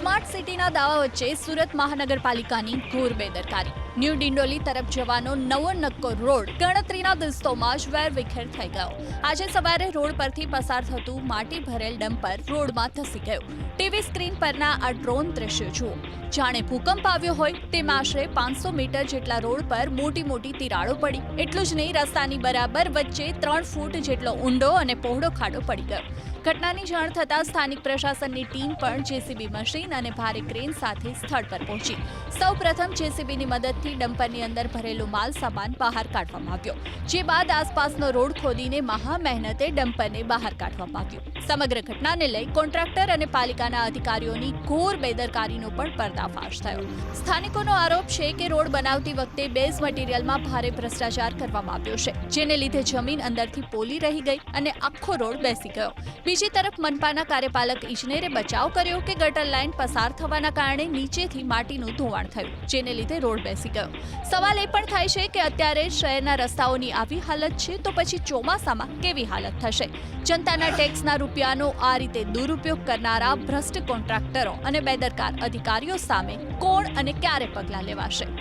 Smart સિટીના દાવા વચ્ચે સુરત મહાનગરપાલિકાની ઘોર બેદરકારી। ન્યૂ ડિંડોલી તરફ જવાનો નવો નક્કો રોડ ગણતરીના દિવસોમાં જ વેરવિખેર થઈ ગયો। આજે સવારે રોડ પરથી પસાર થતું માટી ભરેલ ડમ્પર રોડમાં ધસી ગયું। ટીવી સ્ક્રીન પરના આ ડ્રોન દ્રશ્યો જુઓ, જાણે ભૂકંપ આવ્યો હોય તેમ। આશરે 500 મીટર જેટલા રોડ પર મોટી મોટી તિરાડો પડી। એટલું જ નહીં, રસ્તાની બરાબર વચ્ચે 3 ફૂટ જેટલો ઊંડો અને પહોળો ખાડો પડી ગયો। ઘટનાની જાણ થતાં સ્થાનિક પ્રશાસનની ટીમ પણ જેસીબી મશીન અને ભારે ક્રેન સાથે સ્થળ પર પહોંચી। સૌપ્રથમ જેસીબીની મદદથી ડમ્પરની અંદર ભરેલો માલ સામાન બહાર કાઢવામાં આવ્યો, જે બાદ આસપાસનો રોડ ખોદીને મહા મહેનતે ડમ્પરને બહાર કાઢવામાં આવ્યું। સમગ્ર ઘટનાને લઈ કોન્ટ્રાક્ટર અને પાલિકાના અધિકારીઓની ઘોર બેદરકારીનો પણ પર્દાફાશ થયો। સ્થાનિકોનો આરોપ છે કે રોડ બનાવતી વખતે બેઝ મટીરિયલમાં ભારે ભ્રષ્ટાચાર કરવામાં આવ્યો છે, જેને લીધે જમીન અંદરથી પોલી રહી ગઈ અને આખો રોડ બેસી ગયો। બીજી તરફ મનપાના કાર્યપાલક ઇજનેરે બચાવ કર્યો કે ગટર લાઇન પસાર થવાના કારણે નીચેથી માટીનું ધોવાણ થયું, જેને લીધે રોડ બેસી ગયો। સવાલ એ પણ થાય છે કે અત્યારે શહેરના રસ્તાઓની આવી હાલત છે તો પછી ચોમાસામાં કેવી હાલત થશે? જનતાના ટેક્સના રૂપિયાનો આ રીતે દુરુપયોગ કરનારા ભ્રષ્ટ કોન્ટ્રાક્ટરો અને બેદરકાર અધિકારીઓ સામે કોણ અને ક્યારે પગલાં લેવાશે?